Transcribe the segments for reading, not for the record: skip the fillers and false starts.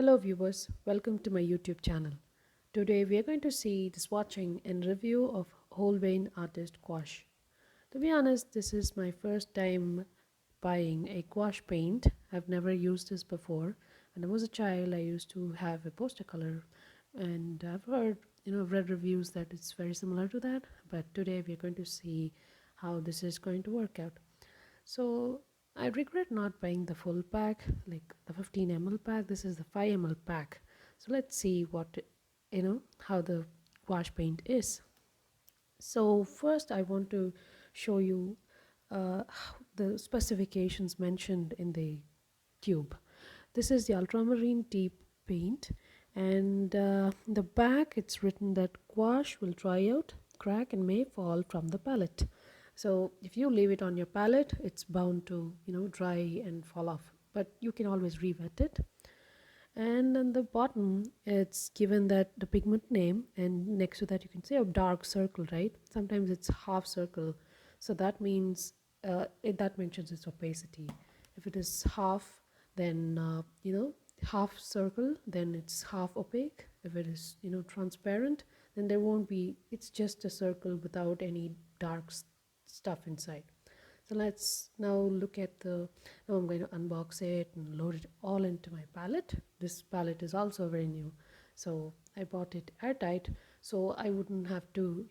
Hello viewers, welcome to my YouTube channel. Today we are going to see the swatching and review of Holbein Artists Gouache. To be honest, this is my first time buying a gouache paint. I've never used this before. When I was a child, I used to have a poster color, and I've heard, read reviews that it's very similar to that. But today we are going to see how this is going to work out. So I regret not buying the full pack, like the 15 ml pack. This is the 5 ml pack. So let's see how the gouache paint is. So first I want to show you the specifications mentioned in the tube. This is the ultramarine deep paint, and the back it's written that gouache will dry out, crack, and may fall from the palette. So if you leave it on your palette, it's bound to dry and fall off, but you can always re-wet it. And on the bottom it's given that the pigment name, and next to that you can say a dark circle, right? Sometimes it's half circle, so that means that mentions its opacity. If it is half, then half circle, then it's half opaque. If it is transparent, then there won't be, it's just a circle without any dark stuff inside. So let's now look at now I'm going to unbox it and load it all into my palette. This palette is also very new, so I bought it airtight so I wouldn't have to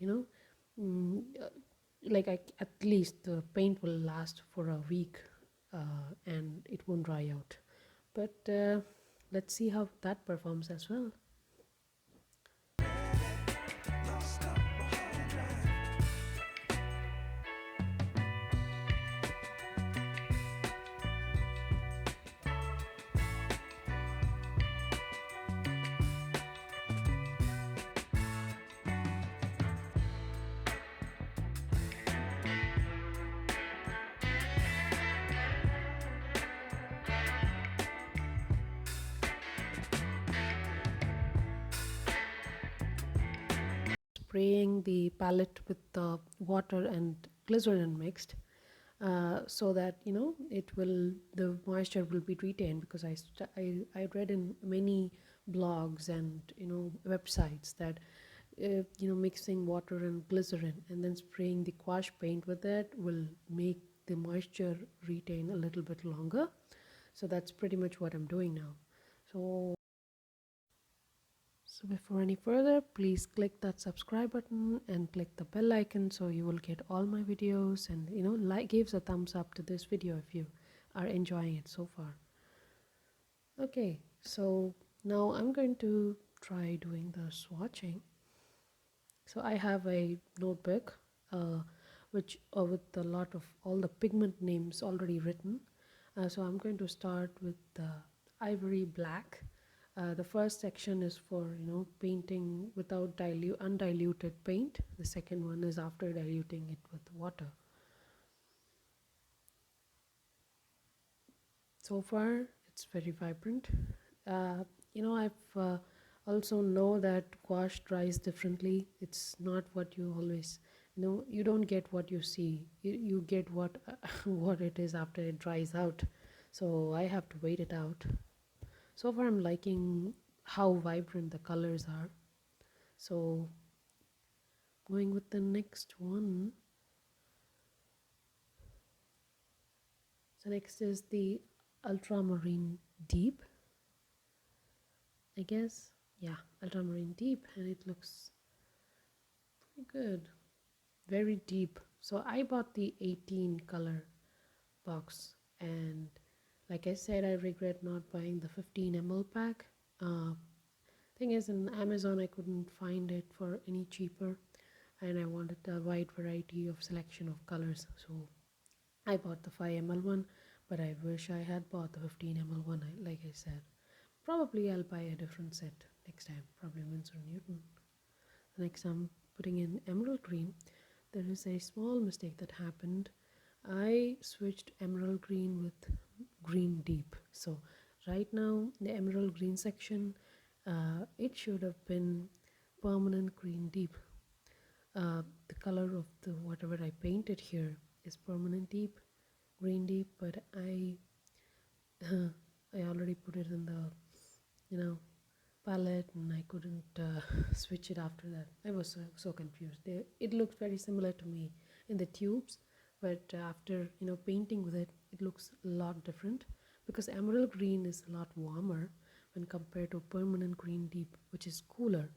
at least the paint will last for a week, and it won't dry out. But let's see how that performs as well. Spraying the palette with the water and glycerin mixed, so that it will, the moisture will be retained, because I read in many blogs and websites that mixing water and glycerin and then spraying the gouache paint with it will make the moisture retain a little bit longer. So that's pretty much what I'm doing now. So before any further, please click that subscribe button and click the bell icon so you will get all my videos, and gives a thumbs up to this video if you are enjoying it so far. Okay, so now I'm going to try doing the swatching. So I have a notebook which with a lot of all the pigment names already written. So I'm going to start with the ivory black. The first section is for painting without undiluted paint. The second one is after diluting it with water. So far it's very vibrant. I've also know that gouache dries differently. It's not what you always you don't get what you see. You get what what it is after it dries out. So I have to wait it out. So far I'm liking how vibrant the colors are. So going with the next one. So next is the ultramarine deep, I guess. Yeah, ultramarine deep, and it looks pretty good. Very deep. So I bought the 18 color box, and like I said, I regret not buying the 15 ml pack. Thing is, in Amazon I couldn't find it for any cheaper, and I wanted a wide variety of selection of colors, so I bought the 5 ml one. But I wish I had bought the 15 ml one. Like I said, probably I'll buy a different set next time, probably Winsor Newton. Next I'm putting in emerald green. There is a small mistake that happened. I switched emerald green with green deep. So right now the emerald green section, it should have been permanent green deep. The color of the whatever I painted here is permanent deep, green deep, but I I already put it in the you know, palette, and I couldn't switch it after that. I was so confused. It looked very similar to me in the tubes, but after painting with it, it looks a lot different because emerald green is a lot warmer when compared to permanent green deep, which is cooler.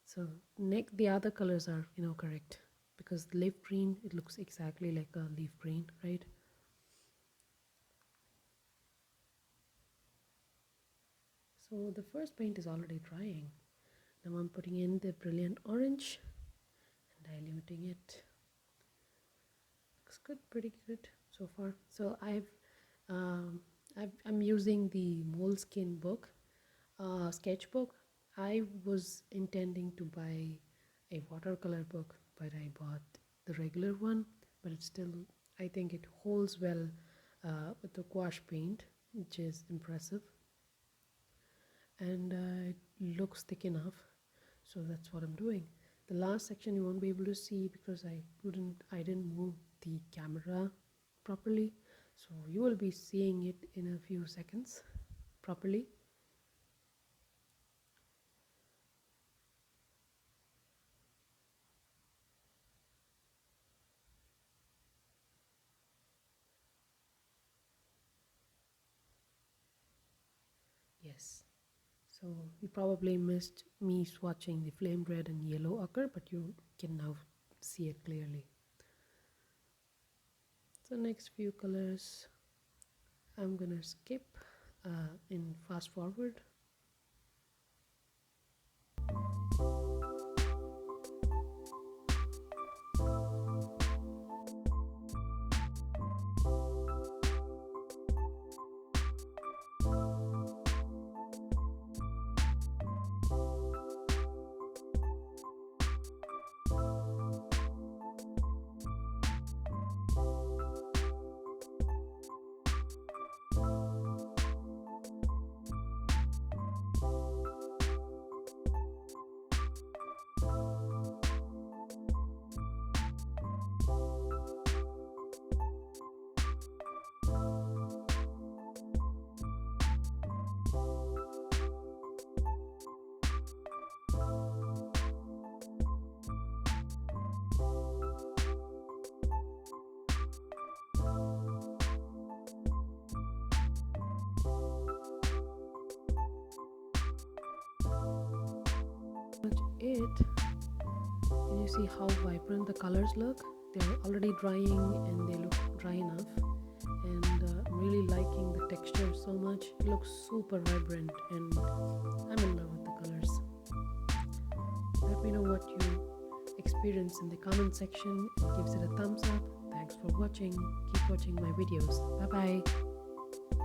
So the other colors are correct because leaf green, it looks exactly like a leaf green, right? So the first paint is already drying. Now I'm putting in the brilliant orange and diluting it. Looks good, pretty good so far. So um, I'm using the Moleskine book, sketchbook. I was intending to buy a watercolor book, but I bought the regular one. But it's still, I think it holds well with the gouache paint, which is impressive, and it looks thick enough. So that's what I'm doing. The last section you won't be able to see because I didn't move the camera properly, so you will be seeing it in a few seconds properly. Yes, so you probably missed me swatching the flame red and yellow ochre, but you can now see it clearly. So next few colors I'm gonna skip in fast forward. Much it. Can you see how vibrant the colors look? They're already drying and they look dry enough, and I'm really liking the texture so much. It looks super vibrant and I'm in love with the colors. Let me know what you experience in the comment section. Gives it a thumbs up. Thanks for watching. Keep watching my videos. Bye bye.